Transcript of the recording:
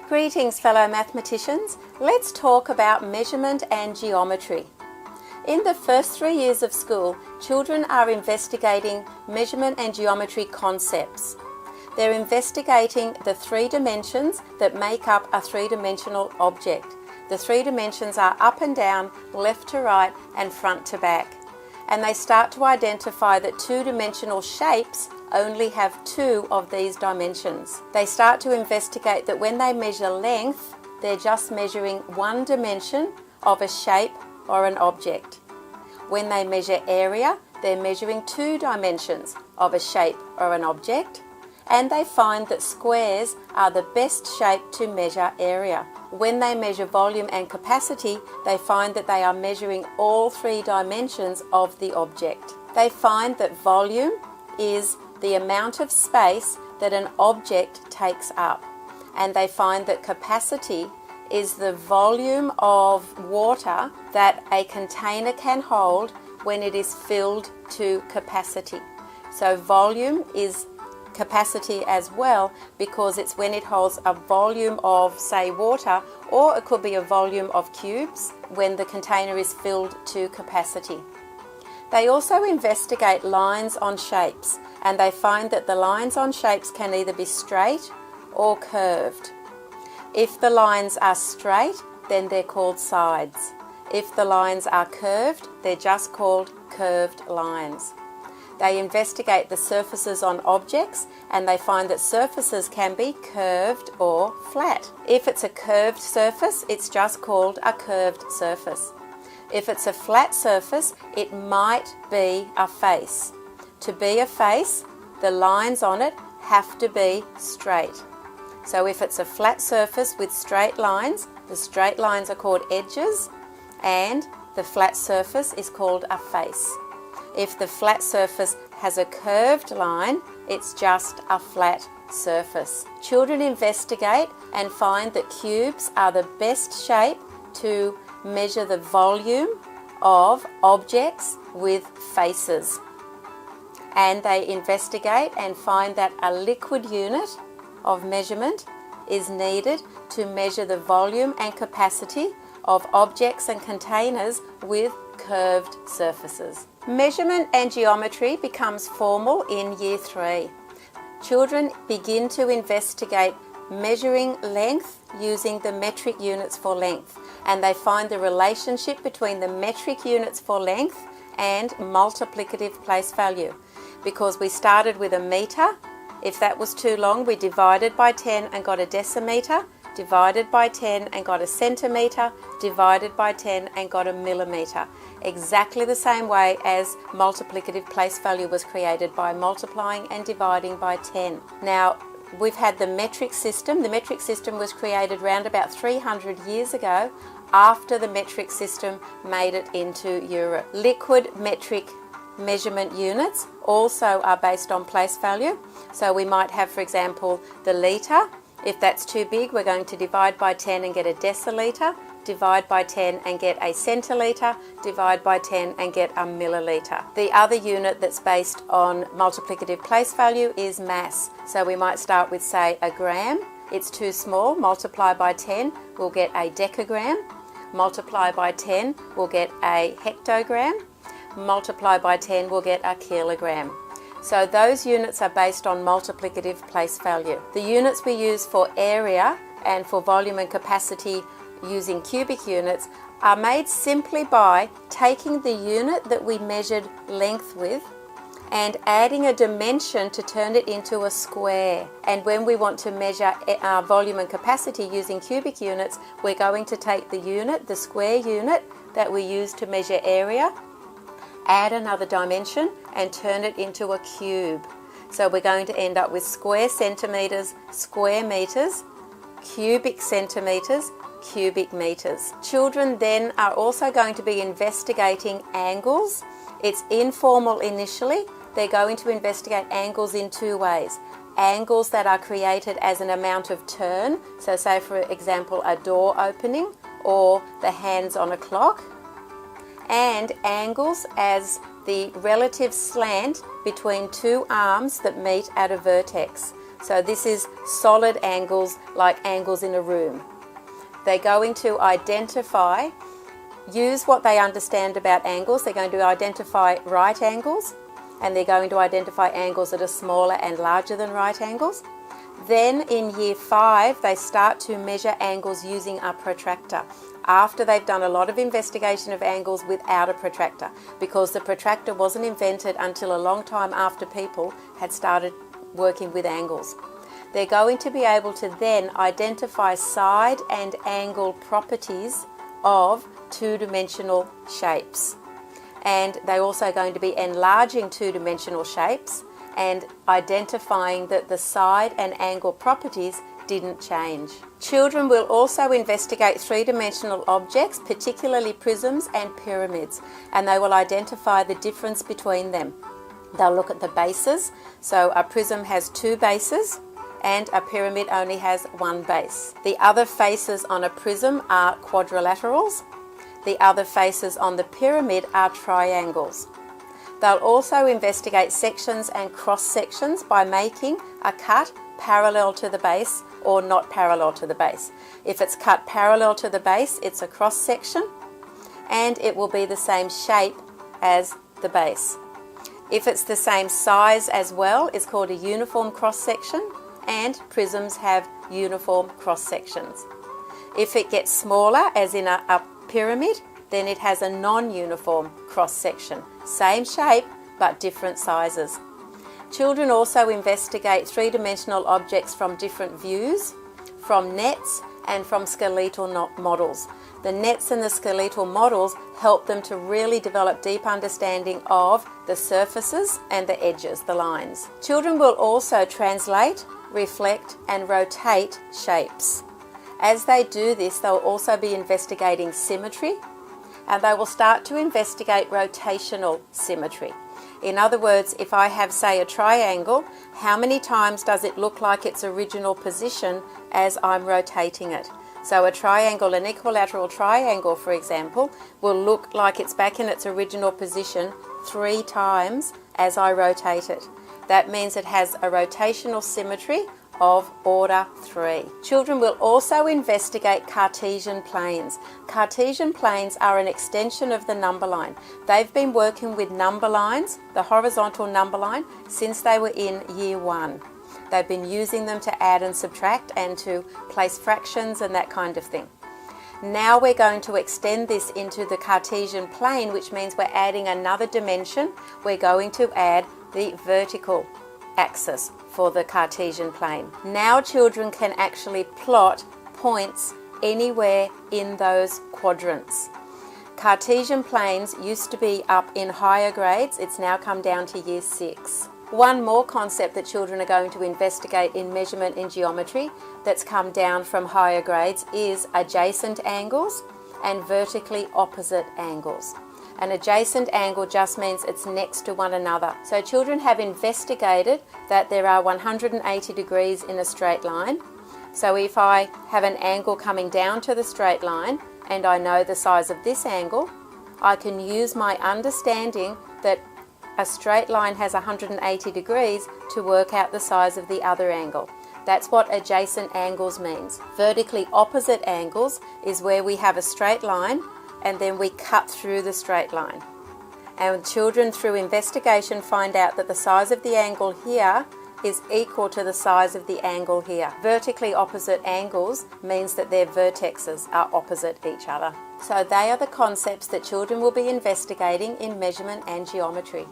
Greetings, fellow mathematicians. Let's talk about measurement and geometry. In the first 3 years of school, children are investigating measurement and geometry concepts. They're investigating the 3 dimensions that make up a 3-dimensional object. The 3 dimensions are up and down, left to right, and front to back. And they start to identify that 2-dimensional shapes only have 2 of these dimensions. They start to investigate that when they measure length, they're just measuring 1 dimension of a shape or an object. When they measure area, they're measuring 2 dimensions of a shape or an object. And they find that squares are the best shape to measure area. When they measure volume and capacity, they find that they are measuring all 3 dimensions of the object. They find that volume is the amount of space that an object takes up. And they find that capacity is the volume of water that a container can hold when it is filled to capacity. So volume is capacity as well, because it's when it holds a volume of, say, water, or it could be a volume of cubes when the container is filled to capacity. They also investigate lines on shapes, and they find that the lines on shapes can either be straight or curved. If the lines are straight, then they're called sides. If the lines are curved, they're just called curved lines. They investigate the surfaces on objects, and they find that surfaces can be curved or flat. If it's a curved surface, it's just called a curved surface. If it's a flat surface, it might be a face. To be a face, the lines on it have to be straight. So if it's a flat surface with straight lines, the straight lines are called edges, and the flat surface is called a face. If the flat surface has a curved line, it's just a flat surface. Children investigate and find that cubes are the best shape to measure the volume of objects with faces. And they investigate and find that a liquid unit of measurement is needed to measure the volume and capacity of objects and containers with curved surfaces. Measurement and geometry becomes formal in Year 3. Children begin to investigate measuring length using the metric units for length, and they find the relationship between the metric units for length and multiplicative place value. Because we started with a metre, if that was too long, we divided by 10 and got a decimetre, divided by 10 and got a centimetre, divided by 10 and got a millimetre. Exactly the same way as multiplicative place value was created, by multiplying and dividing by 10. Now, we've had the metric system. The metric system was created around about 300 years ago, after the metric system made it into Europe. Liquid metric measurement units also are based on place value. So we might have, for example, the litre. If that's too big, we're going to divide by 10 and get a decilitre, divide by 10 and get a centilitre, divide by 10 and get a millilitre. The other unit that's based on multiplicative place value is mass. So we might start with, say, a gram. It's too small. Multiply by 10, we'll get a decagram. Multiply by 10, we'll get a hectogram. Multiply by 10, we'll get a kilogram. So those units are based on multiplicative place value. The units we use for area and for volume and capacity using cubic units are made simply by taking the unit that we measured length with and adding a dimension to turn it into a square. And when we want to measure our volume and capacity using cubic units, we're going to take the unit, the square unit that we use to measure area, add another dimension and turn it into a cube. So we're going to end up with square centimetres, square metres, cubic centimetres, cubic metres. Children then are also going to be investigating angles. It's informal initially. They're going to investigate angles in 2 ways. Angles that are created as an amount of turn, so say for example a door opening or the hands on a clock, and angles as the relative slant between 2 arms that meet at a vertex. So this is solid angles, like angles in a room. They're going to use what they understand about angles. They're going to identify right angles, and they're going to identify angles that are smaller and larger than right angles. Then in year 5, they start to measure angles using a protractor, after they've done a lot of investigation of angles without a protractor, because the protractor wasn't invented until a long time after people had started working with angles. They're going to be able to then identify side and angle properties of two-dimensional shapes. And they're also going to be enlarging two-dimensional shapes and identifying that the side and angle properties didn't change. Children will also investigate three-dimensional objects, particularly prisms and pyramids, and they will identify the difference between them. They'll look at the bases. So a prism has 2 bases and a pyramid only has 1 base. The other faces on a prism are quadrilaterals. The other faces on the pyramid are triangles. They'll also investigate sections and cross sections by making a cut parallel to the base or not parallel to the base. If it's cut parallel to the base, it's a cross section and it will be the same shape as the base. If it's the same size as well, it's called a uniform cross section, and prisms have uniform cross sections. If it gets smaller, as in a pyramid, then it has a non-uniform cross section. Same shape, but different sizes. Children also investigate three-dimensional objects from different views, from nets and from skeletal models. The nets and the skeletal models help them to really develop deep understanding of the surfaces and the edges, the lines. Children will also translate, reflect and rotate shapes. As they do this, they'll also be investigating symmetry, and they will start to investigate rotational symmetry. In other words, if I have, say, a triangle, how many times does it look like its original position as I'm rotating it? So a triangle, an equilateral triangle, for example, will look like it's back in its original position 3 times as I rotate it. That means it has a rotational symmetry of order 3. Children will also investigate Cartesian planes. Cartesian planes are an extension of the number line. They've been working with number lines, the horizontal number line, since they were in year 1. They've been using them to add and subtract and to place fractions and that kind of thing. Now we're going to extend this into the Cartesian plane, which means we're adding another dimension. We're going to add the vertical axis for the Cartesian plane. Now children can actually plot points anywhere in those quadrants. Cartesian planes used to be up in higher grades. It's now come down to year 6. One more concept that children are going to investigate in measurement in geometry that's come down from higher grades is adjacent angles and vertically opposite angles. An adjacent angle just means it's next to one another. So children have investigated that there are 180 degrees in a straight line. So if I have an angle coming down to the straight line and I know the size of this angle, I can use my understanding that a straight line has 180 degrees to work out the size of the other angle. That's what adjacent angles means. Vertically opposite angles is where we have a straight line and then we cut through the straight line. And children, through investigation, find out that the size of the angle here is equal to the size of the angle here. Vertically opposite angles means that their vertexes are opposite each other. So they are the concepts that children will be investigating in measurement and geometry.